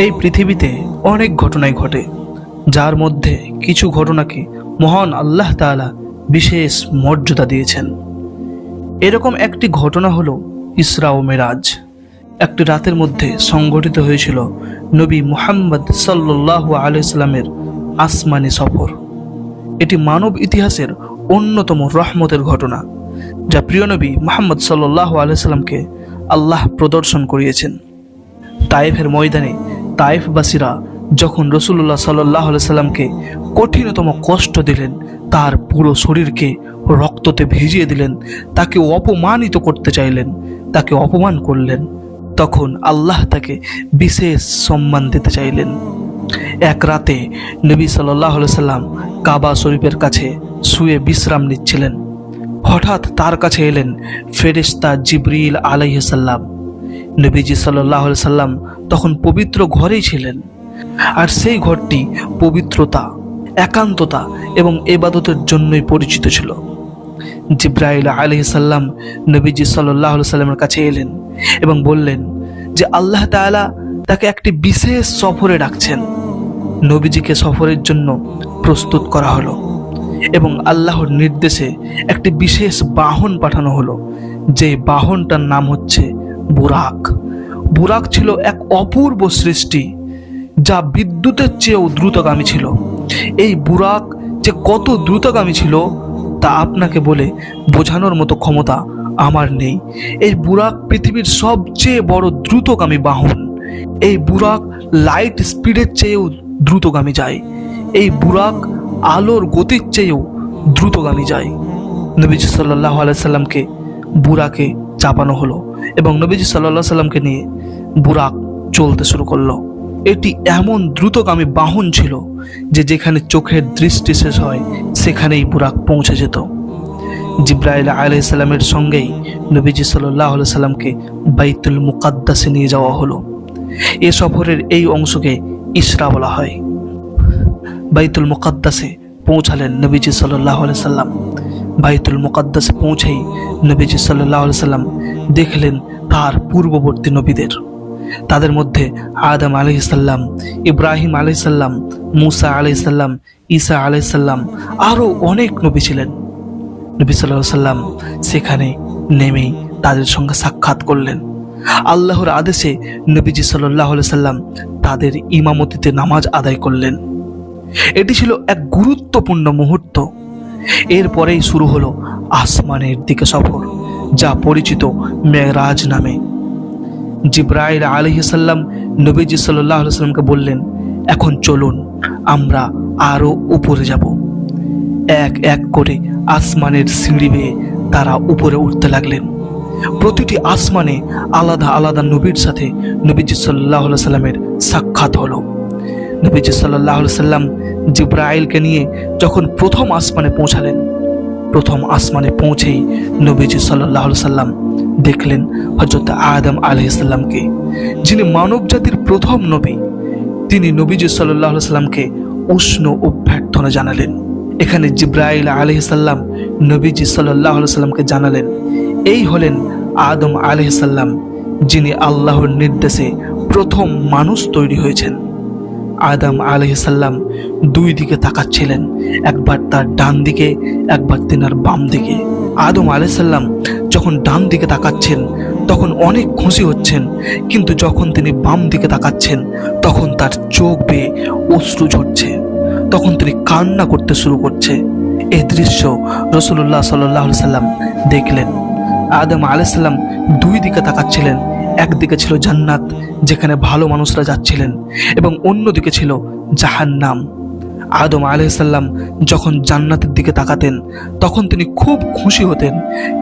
এই পৃথিবীতে অনেক ঘটনাই ঘটে, যার মধ্যে কিছু ঘটনাকে মহান আল্লাহ তাআলা বিশেষ মর্যাদা দিয়েছেন। এরকম একটি ঘটনা হলো ইসরা ও মেরাজ। একটি রাতের মধ্যে সংঘটিত হয়েছিল নবী মুহাম্মদ সাল্লাল্লাহু আলাইহি সাল্লামের আসমানি সফর। এটি মানব ইতিহাসের অন্যতম রহমতের ঘটনা, যা প্রিয় নবী মুহাম্মদ সাল্লাল্লাহু আলাইহি সাল্লামকে আল্লাহ প্রদর্শন করিয়েছেন। তায়েফের ময়দানে তায়েফবাসীরা যখন রাসূলুল্লাহ সাল্লাল্লাহু আলাইহি সাল্লামকে কঠিনতম কষ্ট দিলেন, তার পুরো শরীরকে রক্ততে ভিজিয়ে দিলেন, তাকে অপমানিত করতে চাইলেন, তাকে অপমান করলেন, তখন আল্লাহ তাকে বিশেষ সম্মান দিতে চাইলেন। এক রাতে নবী সাল্লাল্লাহু আলাইহি সাল্লাম কাবা শরীফের কাছে শুয়ে বিশ্রাম নিচ্ছিলেন। হঠাৎ তার কাছে এলেন ফেরেশতা জিবরিল আলাইহিস সালাম। নবীজি সাল্লাল্লাহু আলাইহি সাল্লাম তখন পবিত্র ঘরেই ছিলেন, আর সেই ঘরটি পবিত্রতা, একান্ততা এবং ইবাদতের জন্যই পরিচিত ছিল। জিবরাইল আলাইহিস সালাম নবীজি সাল্লাল্লাহু আলাইহি সাল্লামের কাছে এলেন এবং বললেন যে আল্লাহ তাআলা তাকে একটি বিশেষ সফরে ডাকছেন। নবীজিকে সফরের জন্য প্রস্তুত করা হলো এবং আল্লাহর নির্দেশে একটি বিশেষ বাহন পাঠানো হলো, যে বাহনটার নাম হচ্ছে বুরাক। বুরাক ছিল এক অপূর্ব সৃষ্টি, যা বিদ্যুতের চেয়েও দ্রুতগামী ছিল। এই বুরাক যে কত দ্রুতগামী ছিল তা আপনাকে বলে বোঝানোর মতো ক্ষমতা আমার নেই। এই বুরাক পৃথিবীর সবচেয়ে বড় দ্রুতগামী বাহন। এই বুরাক লাইট স্পিডের চেয়েও দ্রুতগামী যায়। এই বুরাক আলোর গতির চেয়েও দ্রুতগামী যায়। নবীজি সাল্লাল্লাহু আলাইহি সাল্লামকে বুরাকে চাপানো হলো এবং নবীজি সাল্লাল্লাহু আলাইহি সাল্লামকে নিয়ে বুরাক চলতে শুরু করলো। এটি এমন দ্রুতগামী বাহন ছিল যে যেখানে চোখের দৃষ্টি শেষ হয় সেখানেই বুরাক পৌঁছে যেত। জিবরাইল আলাইহিস সালামের সঙ্গেই নবীজি সাল্লাল্লাহু আলাইহি সাল্লামকে বাইতুল মুকাদ্দাসে নিয়ে যাওয়া হলো। এ সফরের এই অংশকে ইসরা বলা হয়। বাইতুল মুকাদ্দাসে পৌঁছালেন নবীজি সাল্লাল্লাহু আলাইহি সাল্লাম। বাইতুল মুকাদ্দাসে পৌঁছেই নবীজি সাল্লাল্লাহু আলাইহি সাল্লাম দেখলেন তার পূর্ববর্তী নবীদের। তাদের মধ্যে আদম আলাইহিস সালাম, ইব্রাহিম আলাইহিস সালাম, মুসা আলাইহিস সালাম, ঈসা আলাইহিস সালাম, আরও অনেক নবী ছিলেন। নবী সাল্লাল্লাহু আলাইহি সাল্লাম সেখানে নেমেই তাদের সঙ্গে সাক্ষাৎ করলেন। আল্লাহর আদেশে নবীজি সাল্লাল্লাহু আলাইহি সাল্লাম তাদের ইমামতিতে নামাজ আদায় করলেন। এটি ছিল এক গুরুত্বপূর্ণ মুহূর্ত। এরপরেই শুরু হলো আসমানের দিকে সফর, যা পরিচিত মেরাজ নামে। জিবরাইল আলাইহিস সালাম নবীজি সাল্লাল্লাহু আলাইহি সাল্লামকে বললেন, এখন চলুন আমরা আরো উপরে যাব। এক এক করে আসমানের সিঁড়ি বেয়ে তারা উপরে উঠতে লাগলেন। প্রতিটি আসমানে আলাদা আলাদা নবীর সাথে নবীজি সাল্লাল্লাহু আলাইহি সাল্লামের সাক্ষাৎ হলো। নবীজি সাল্লাল্লাহু আলাইহি সাল্লাম জিবরাইলকে নিয়ে যখন প্রথম আসমানে পৌঁছালেন, প্রথম আসমানে পৌঁছেই নবীজি সাল্লাল্লাহু আলাইহি সাল্লাম দেখলেন হযরত আদম আলাইহিস সালামকে, যিনি মানব জাতির প্রথম নবী। তিনি নবীজি সাল্লাল্লাহু আলাইহি সাল্লামকে উষ্ণ অভ্যর্থনা জানালেন। এখানে জিবরাইল আলাইহিস সালাম নবীজি সাল্লাল্লাহু আলাইহি সাল্লামকে জানালেন, এই হলেন আদম আলাইহিস সালাম, যিনি আল্লাহর নির্দেশে প্রথম মানুষ তৈরি হয়েছেন। আদম আলাইহিস সালাম দুই দিকে তাকাচ্ছিলেন, একবার তার ডান দিকে, একবার তিনার বাম দিকে। আদম আলাইহিস সালাম যখন ডান দিকে তাকাচ্ছেন তখন অনেক খুশি হচ্ছেন, কিন্তু যখন তিনি বাম দিকে তাকাচ্ছেন তখন তার চোখ বেয়ে অশ্রু ঝরছে, তখন তিনি কান্না করতে শুরু করছে। এই দৃশ্য রাসূলুল্লাহ সাল্লাল্লাহু আলাইহি সাল্লাম দেখলেন। আদম আলাইহিস সালাম দুই দিকে তাকাচ্ছিলেন, একদিকে ছিল জান্নাত যেখানে ভালো মানুষরা যাচ্ছিলেন এবং অন্যদিকে ছিল জাহান্নাম। আদম আলাইহিস সালাম যখন জান্নাতের দিকে তাকাতেন তখন তিনি খুব খুশি হতেন,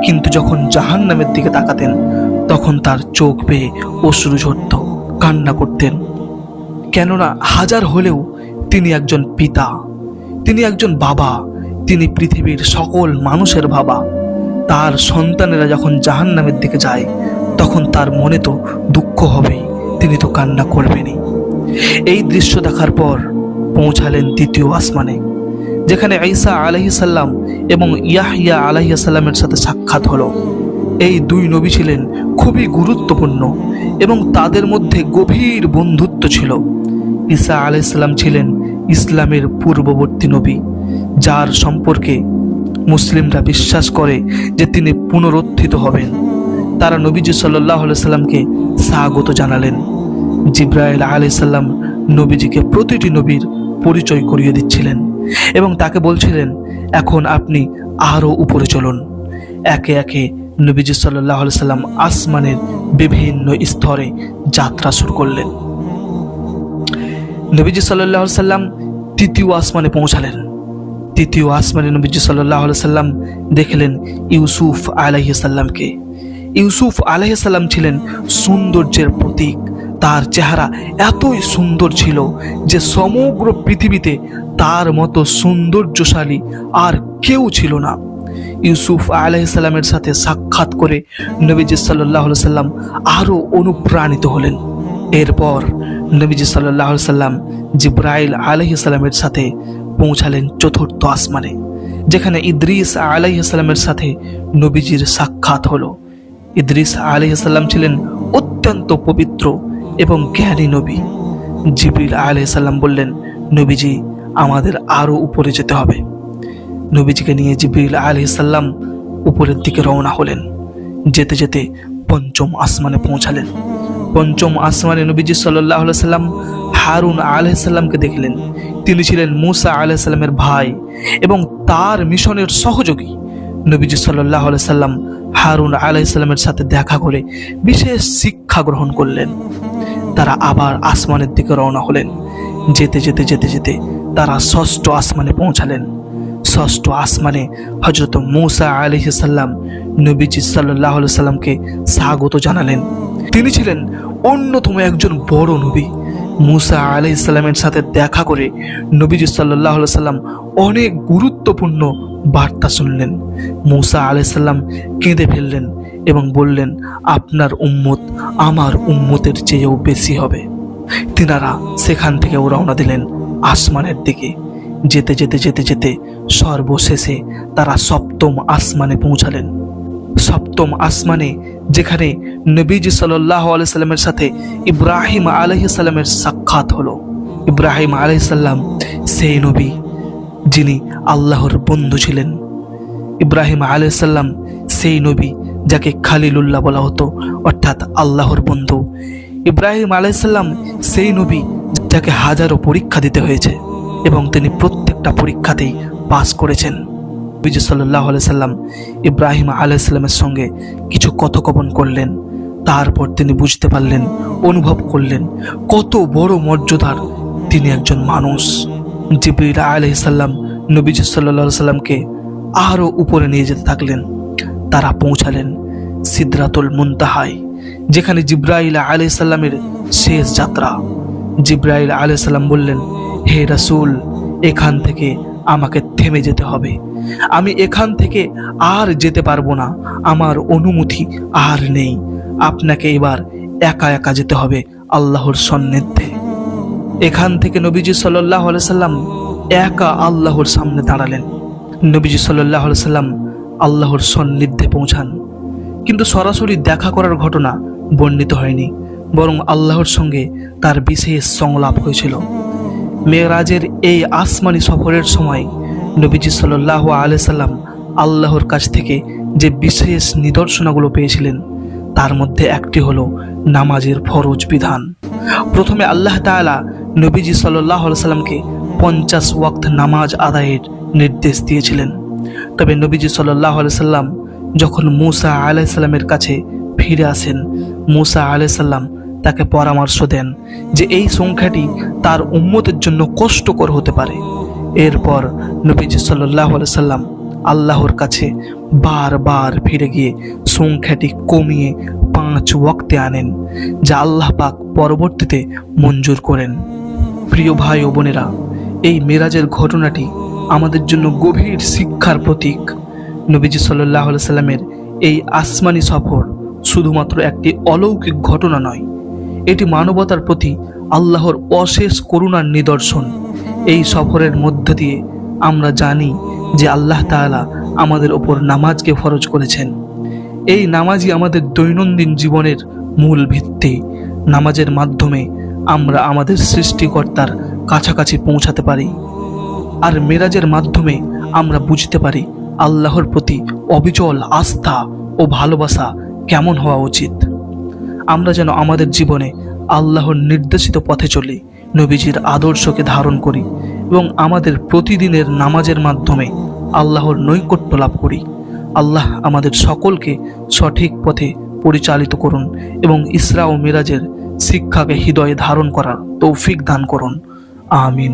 কিন্তু যখন জাহান্নামের দিকে তাকাতেন তখন তার চোখ বেয়ে অশ্রু ঝরত, কান্না করতেন। কেননা হাজার হলেও তিনি একজন পিতা, তিনি একজন বাবা, তিনি পৃথিবীর সকল মানুষের বাবা। তার সন্তানেরা যখন জাহান্নামের দিকে যায় তখন তার মনে তো দুঃখ হবেই, তিনি তো কান্না করবেনই। এই দৃশ্য দেখার পর পৌঁছালেন দ্বিতীয় আসমানে, যেখানে ঈসা আলাইহিস সালাম এবং ইয়াহইয়া আলাইহিস সালামের সাথে সাক্ষাৎ হলো। এই দুই নবী ছিলেন খুবই গুরুত্বপূর্ণ এবং তাদের মধ্যে গভীর বন্ধুত্ব ছিল। ঈসা আলাইহিস সালাম ছিলেন ইসলামের পূর্ববর্তী নবী, যার সম্পর্কে মুসলিমরা বিশ্বাস করে যে তিনি পুনরুত্থিত হবেন। তারা নবীজি সাল্লাল্লাহু আলাইহি সাল্লামকে স্বাগত জানালেন। জিবরাইল আলাইহিস সালাম নবীজিকে প্রতিটি নবীর পরিচয় করিয়ে দিচ্ছিলেন এবং তাকে বলছিলেন, এখন আপনি আরও উপরে চলুন। একে একে নবীজি সাল্লাল্লাহু আলাইহি সাল্লাম আসমানের বিভিন্ন স্তরে যাত্রা শুরু করলেন। নবীজি সাল্লাল্লাহু আলাইহি সাল্লাম তৃতীয় আসমানে পৌঁছালেন। তৃতীয় আসমানে নবীজি সাল্লাল্লাহু আলাইহি সাল্লাম দেখলেন ইউসুফ আলাইহিস সালামকে। ইউসুফ আলাইহিস সালাম ছিলেন সৌন্দর্যের প্রতীক। তার চেহারা এতই সুন্দর ছিল যে সমগ্র পৃথিবীতে তার মতো সৌন্দর্যশালী আর কেউ ছিল না। ইউসুফ আলাইহিস সালামের সাথে সাক্ষাৎ করে নবীজি সাল্লাল্লাহু আলাইহি সাল্লাম আরও অনুপ্রাণিত হলেন। এরপর নবীজি সাল্লাল্লাহু আলাইহি সাল্লাম জিবরাইল আলাইহিস সালামের সাথে পৌঁছালেন চতুর্থ আসমানে, যেখানে ইদ্রিস আলাইহিস সালামের সাথে নবীজির সাক্ষাৎ হলো। ইদ্রিস আলাইহিস সালাম ছিলেন অত্যন্ত পবিত্র এবং জ্ঞানী নবী। জিবরিল আলাইহিস সালাম বললেন, নবীজি আমাদের আরও উপরে যেতে হবে। নবীজিকে নিয়ে জিবরিল আলাইহিস সালাম উপরের দিকে রওনা হলেন। যেতে যেতে পঞ্চম আসমানে পৌঁছালেন। পঞ্চম আসমানে নবীজি সাল্লাল্লাহু আলাইহি সাল্লাম হারুন আলাইহিস সালামকে দেখলেন। তিনি ছিলেন মুসা আলাইহিস সালামের ভাই এবং তার মিশনের সহযোগী। নবীজি সাল্লাল্লাহু আলাইহি সাল্লাম হারুন আলাইহিস সালামের সাথে দেখা করে বিশেষ শিক্ষা গ্রহণ করলেন। তারা আবার আসমানের দিকে রওনা হলেন। যেতে যেতে যেতে যেতে তারা ষষ্ঠ আসমানে পৌঁছালেন। ষষ্ঠ আসমানে হযরত মুসা আলাইহিস সালাম নবীজি সাল্লাল্লাহু আলাইহি সাল্লামকে স্বাগত জানালেন। তিনি ছিলেন অন্যতম একজন বড় নবী। মুসা আলাইহিস সালামের সাথে দেখা করে নবীজি সাল্লাল্লাহু আলাইহি সাল্লাম অনেক গুরুত্বপূর্ণ বার্তা শুনলেন। মুসা আলাইহিস সালাম কেঁদে ফেললেন এবং বললেন, আপনার উম্মত আমার উম্মতের চেয়েও বেশি হবে। তিনারা সেখান থেকে রওনা দিলেন আসমানের দিকে। যেতে যেতে যেতে যেতে সর্বশেষে তারা সপ্তম আসমানে পৌঁছালেন। সপ্তম আসমানে যেখানে নবীজি সাল্লাল্লাহু আলাইহি সাল্লামের সাথে ইব্রাহিম আলাইহিস সালামের সাক্ষাৎ হলো। ইব্রাহিম আলাইহিস সালাম সেই নবী যিনি আল্লাহর বন্ধু ছিলেন। ইব্রাহিম আলাইহিস সালাম সেই নবী যাকে খালিলুল্লাহ বলা হতো, অর্থাৎ আল্লাহর বন্ধু। ইব্রাহিম আলাইহিস সালাম সেই নবী যাকে হাজারো পরীক্ষা দিতে হয়েছে এবং তিনি প্রত্যেকটা পরীক্ষাতেই পাস করেছেন। নবীজি সাল্লাল্লাহু আলাইহি সাল্লাম ইব্রাহিম আলাইহিস সালামের সঙ্গে কিছু কথোপকথন করলেন। তারপর তিনি বুঝতে পারলেন, অনুভব করলেন কত বড় মর্যাদার তিনি একজন মানুষ। জিবরিল আলাইহিস সালাম নবীজি সাল্লাল্লাহু আলাইহি সাল্লামকে আরও উপরে নিয়ে যেতে থাকলেন। তারা পৌঁছালেন সিদরাতুল মুনতাহায়, যেখানে জিবরাইল আলাইহিস সালামের শেষ যাত্রা। জিবরাইল আলাইহিস সালাম বললেন, হে রাসূল, এখান থেকে আমাকে থেমে যেতে হবে। আমি এখান থেকে আর যেতে পারবো না, আমার অনুমতি আর নেই। আপনাকে এবার একা একা যেতে হবে আল্লাহর সান্নিধ্যে। এখান থেকে নবীজি সাল্লাল্লাহু আলাইহি সাল্লাম একা আল্লাহর সামনে দাঁড়ালেন। নবীজি সাল্লাল্লাহু আলাইহি সাল্লাম আল্লাহর সান্নিধ্যে পৌঁছান, কিন্তু সরাসরি দেখা করার ঘটনা বর্ণিত হয়নি, বরং আল্লাহর সঙ্গে তার বিশেষ সংলাপ হয়েছিল। মেরাজের এই আসমানি সফরের সময় নবীজি সাল্লাল্লাহু আলাইহি সাল্লাম আল্লাহর কাছ থেকে যে বিশেষ নিদর্শনগুলো পেয়েছিলেন তার মধ্যে একটি হলো নামাজের ফরজ বিধান। প্রথমে আল্লাহ তাআলা নবীজি সাল্লাল্লাহু আলাইহি সাল্লামকে 50 ওয়াক্ত নামাজ আদায়ের নির্দেশ দিয়েছিলেন। তবে নবীজি সাল্লাল্লাহু আলাইহি সাল্লাম যখন মুসা আলাইহিস সালামের কাছে ফিরে আসেন, মুসা আলাইহিস সালাম তাকে পরামর্শ দেন যে এই সংখ্যাটি তার উম্মতের জন্য কষ্টকর হতে পারে। এরপর নবীজি সাল্লাল্লাহু আলাইহি সাল্লাম আল্লাহর কাছে বারবার ফিরে গিয়ে সংখ্যাটি কমিয়ে 5 ওয়াক্তে আনেন, যা আল্লাহ পাক পরবর্তীতে মঞ্জুর করেন। প্রিয় ভাই ও বোনেরা, এই মেরাজের ঘটনাটি আমাদের জন্য গভীর শিক্ষার প্রতীক। নবীজি সাল্লাল্লাহু আলাইহি সাল্লামের এই আসমানি সফর শুধুমাত্র একটি অলৌকিক ঘটনা নয়, এটি মানবতার প্রতি আল্লাহর অশেষ করুণার নিদর্শন। এই সফরের মধ্য দিয়ে আমরা জানি যে আল্লাহ তাআলা আমাদের ওপর নামাজকে ফরজ করেছেন। এই নামাজই আমাদের দৈনন্দিন জীবনের মূল ভিত্তি। নামাজের মাধ্যমে আমরা আমাদের সৃষ্টিকর্তার কাছাকাছি পৌঁছাতে পারি। আর মেরাজের মাধ্যমে আমরা বুঝতে পারি আল্লাহর প্রতি অবিচল আস্থা ও ভালোবাসা কেমন হওয়া উচিত। আমরা যেন আমাদের জীবনে আল্লাহর নির্দেশিত পথে চলি, নবীজির আদর্শকে ধারণ করি এবং আমাদের প্রতিদিনের নামাজের মাধ্যমে আল্লাহর নৈকট্য লাভ করি। আল্লাহ আমাদের সকলকে সঠিক পথে পরিচালিত করুন এবং ইসরা ও মিরাজের শিক্ষাকে হৃদয়ে ধারণ করার তৌফিক দান করুন। আমিন।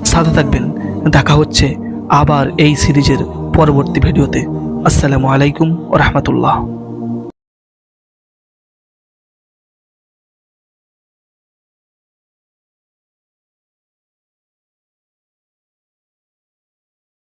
সাথে থাকবেন, দেখা হচ্ছে আবার এই সিরিজের পরবর্তী ভিডিওতে। আসসালামু আলাইকুম ওয়া রাহমাতুল্লাহ।